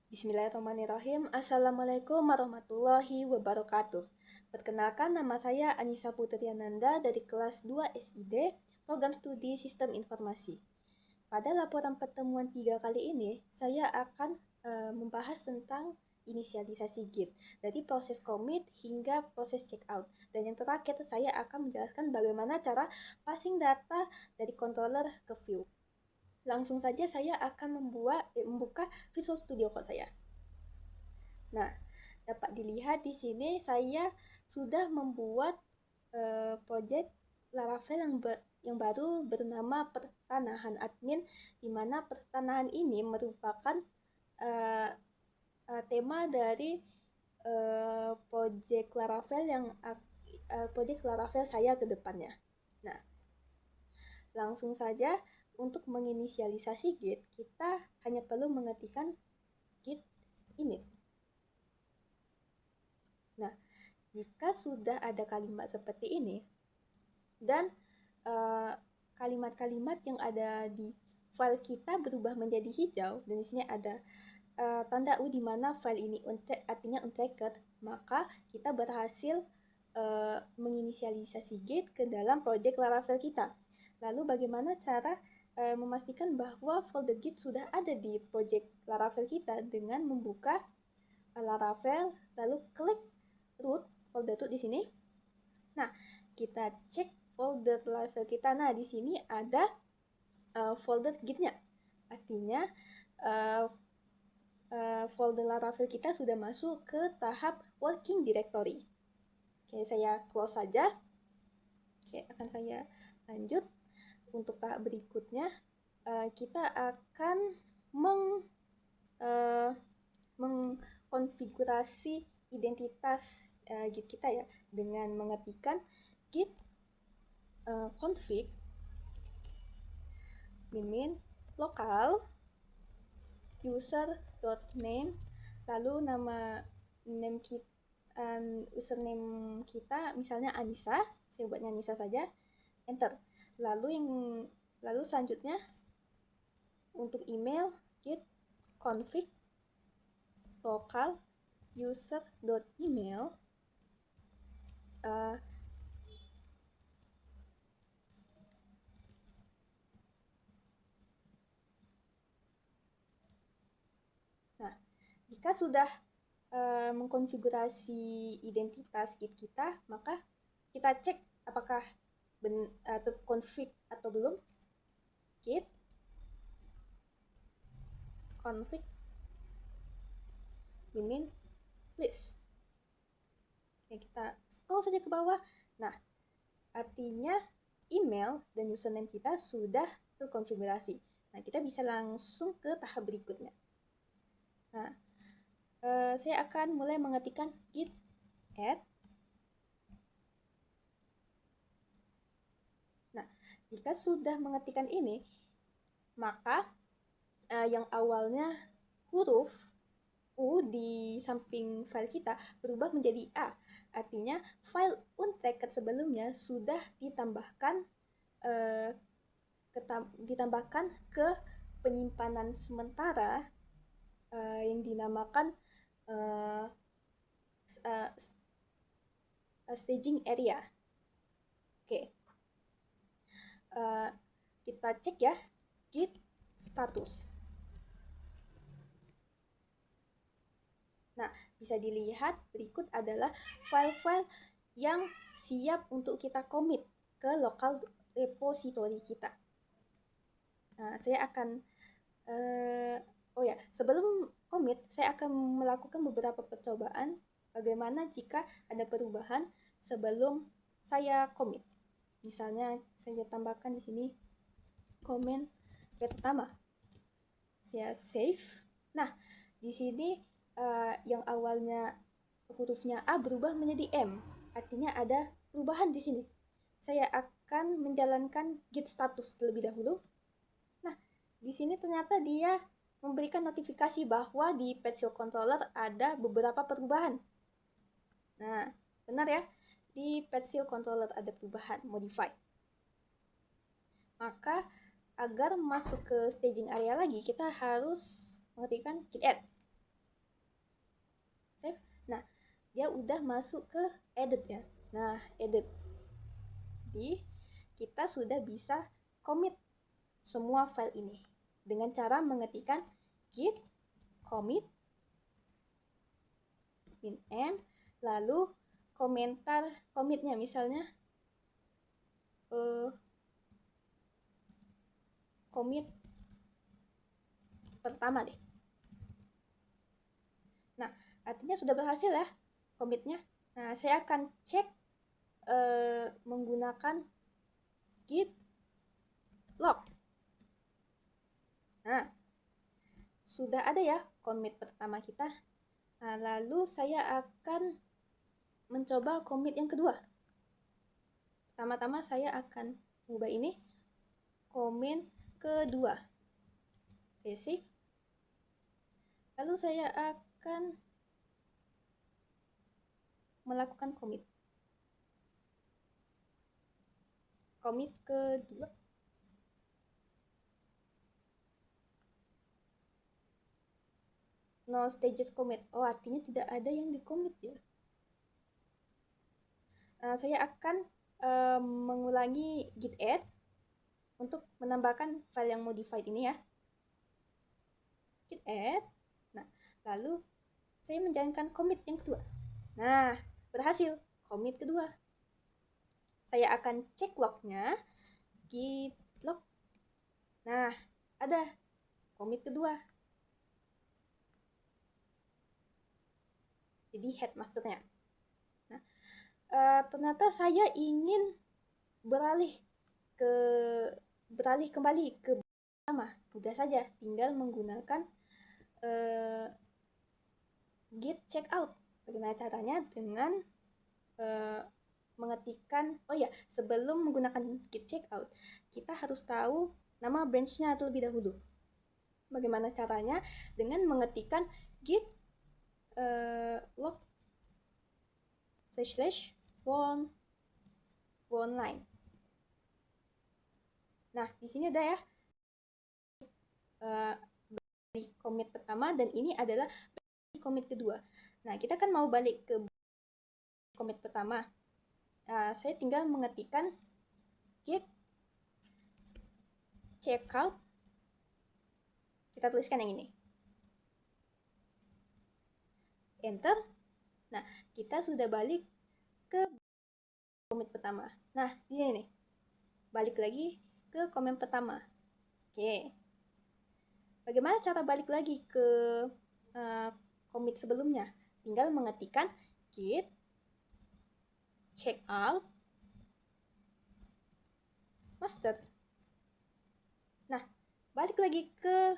Bismillahirrahmanirrahim. Assalamualaikum warahmatullahi wabarakatuh. Perkenalkan, nama saya Anissa Putriananda dari kelas 2 SID, Program Studi Sistem Informasi. Pada laporan pertemuan 3 kali ini, saya akan membahas tentang inisialisasi Git, dari proses commit hingga proses checkout. Dan yang terakhir, saya akan menjelaskan bagaimana cara passing data dari controller ke view. Langsung saja saya akan membuka Visual Studio Code saya. Nah, dapat dilihat di sini saya sudah membuat project Laravel yang baru bernama Pertanahan Admin, di mana pertanahan ini merupakan tema dari project Laravel saya ke depannya. Nah, langsung saja. Untuk menginisialisasi Git, kita hanya perlu mengetikkan Git init. Nah, jika sudah ada kalimat seperti ini, dan kalimat-kalimat yang ada di file kita berubah menjadi hijau, dan di sini ada tanda U di mana file ini artinya untracked, maka kita berhasil menginisialisasi Git ke dalam project Laravel kita. Lalu bagaimana cara memastikan bahwa folder Git sudah ada di project Laravel kita dengan membuka Laravel, lalu klik root, folder root di sini. Nah, kita cek folder Laravel kita. Nah, di sini ada folder Git-nya. Artinya folder Laravel kita sudah masuk ke tahap working directory. Oke, saya close saja. Oke, akan saya lanjut. Untuk tahap berikutnya, kita akan mengkonfigurasi identitas Git kita ya, dengan mengetikkan git config -local user.name, lalu nama username kita misalnya Anissa, saya buatnya Anissa saja, enter. Lalu selanjutnya untuk email git config local user.email, nah, jika sudah mengkonfigurasi identitas Git kita, maka kita cek apakah terkonfig atau belum. Git config -list. Oke, kita scroll saja ke bawah. Nah, artinya email dan username kita sudah terkonfigurasi. Nah, kita bisa langsung ke tahap berikutnya. Nah, saya akan mulai mengetikkan git add. Nah, jika sudah mengetikkan ini, maka yang awalnya huruf U di samping file kita berubah menjadi A. Artinya file untracked sebelumnya sudah ditambahkan ke penyimpanan sementara yang dinamakan staging area. Oke. Kita cek ya, git status. Nah, bisa dilihat berikut adalah file-file yang siap untuk kita commit ke local repository kita. Nah, saya akan sebelum commit, saya akan melakukan beberapa percobaan bagaimana jika ada perubahan sebelum saya commit. Misalnya saya tambahkan di sini komen pertama, saya save. Nah, di sini yang awalnya hurufnya A berubah menjadi M, artinya ada perubahan di sini. Saya akan menjalankan git status terlebih dahulu. Nah, di sini ternyata dia memberikan notifikasi bahwa di Petsil controller ada beberapa perubahan. Nah, benar ya, di Petsil controller ada perubahan, modify. Maka agar masuk ke staging area lagi, kita harus mengetikkan git add. Save. Nah, dia udah masuk ke edit ya. Nah, edit. Jadi, kita sudah bisa commit semua file ini dengan cara mengetikkan git commit -m, lalu komentar commitnya misalnya commit pertama deh. Nah, artinya sudah berhasil ya commitnya. Nah, saya akan cek menggunakan git log. Nah, sudah ada ya commit pertama kita. Nah, lalu saya akan mencoba commit yang kedua. Pertama-tama saya akan mengubah ini commit kedua. Saya save. Lalu saya akan melakukan commit kedua. No stages commit. Oh, artinya tidak ada yang di commit ya. Saya akan mengulangi git add untuk menambahkan file yang modified ini ya. Git add. Nah, lalu saya menjalankan commit yang kedua. Nah, berhasil commit kedua. Saya akan cek lognya, git log. Nah, ada commit kedua. Jadi headmasternya. Nah, ternyata saya ingin beralih kembali ke pertama. Mudah saja, tinggal menggunakan git checkout. Bagaimana caranya? Dengan mengetikkan, sebelum menggunakan git checkout, kita harus tahu nama branch-nya terlebih dahulu. Bagaimana caranya? Dengan mengetikkan git log /one line. Nah, di sini ada ya dari commit pertama, dan ini adalah commit kedua. Nah, kita kan mau balik ke commit pertama. Saya tinggal mengetikkan git checkout. Kita tuliskan yang ini. Enter. Nah, kita sudah balik ke commit pertama. Nah, di sini nih. Balik lagi ke commit pertama. Oke. Bagaimana cara balik lagi ke commit sebelumnya? Tinggal mengetikkan git checkout master. Nah, balik lagi ke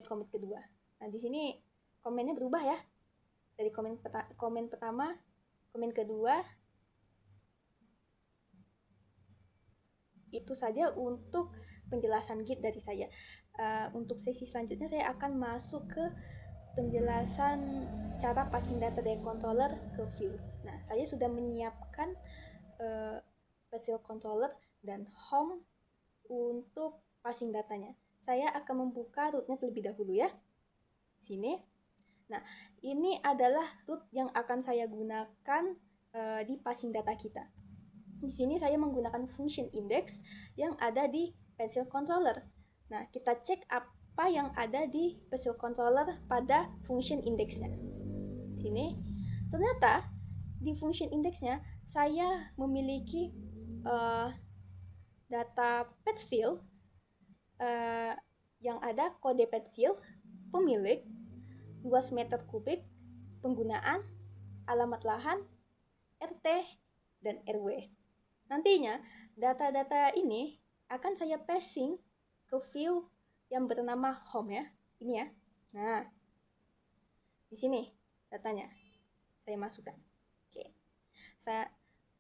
commit kedua. Nah, di sini komennya berubah ya. Dari komen pertama, komen kedua. Itu saja untuk penjelasan git dari saya. Untuk sesi selanjutnya saya akan masuk ke penjelasan cara passing data dari controller ke view. Nah, saya sudah menyiapkan Pascal controller dan home untuk passing datanya. Saya akan membuka rootnya terlebih dahulu ya. Sini. Nah, ini adalah root yang akan saya gunakan di passing data kita. Di sini saya menggunakan function index yang ada di Pascal controller. Nah, kita cek apa yang ada di Pascal controller pada function indexnya. Sini. Ternyata di function indexnya saya memiliki data Pascal yang ada kode Pascal, pemilik, luas meter kubik, penggunaan, alamat lahan, RT, dan RW. Nantinya, data-data ini akan saya passing ke view yang bernama home ya. Ini ya. Nah, di sini datanya saya masukkan. Oke.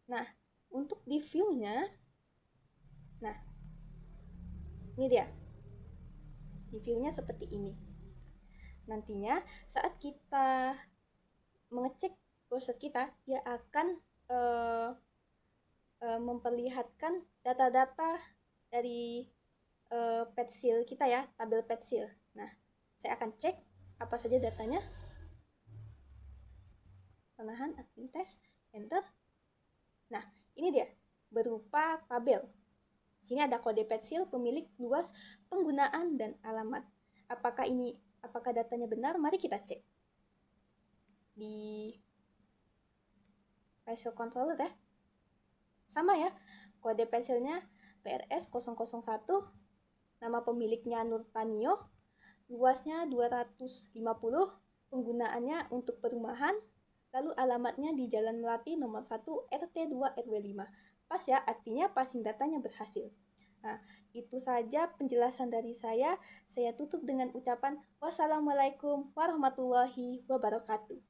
Nah, untuk di view-nya, nah, ini dia. Di view-nya seperti ini. Nantinya saat kita mengecek browser kita, dia akan memperlihatkan data-data dari Pascal kita ya, tabel Pascal. Nah, saya akan cek apa saja datanya. penahan admin tes, enter. Nah, ini dia, berupa tabel. Sini ada kode pensil, pemilik, luas, penggunaan, dan alamat. Apakah datanya benar? Mari kita cek. Di pensil controller ya. Sama ya, kode pensilnya PRS 001, nama pemiliknya Nurtanio, luasnya 250, penggunaannya untuk perumahan, lalu alamatnya di Jalan Melati nomor 1 RT 2 RW 5. Pas ya, artinya passing datanya berhasil. Nah, itu saja penjelasan dari saya. Saya tutup dengan ucapan wassalamualaikum warahmatullahi wabarakatuh.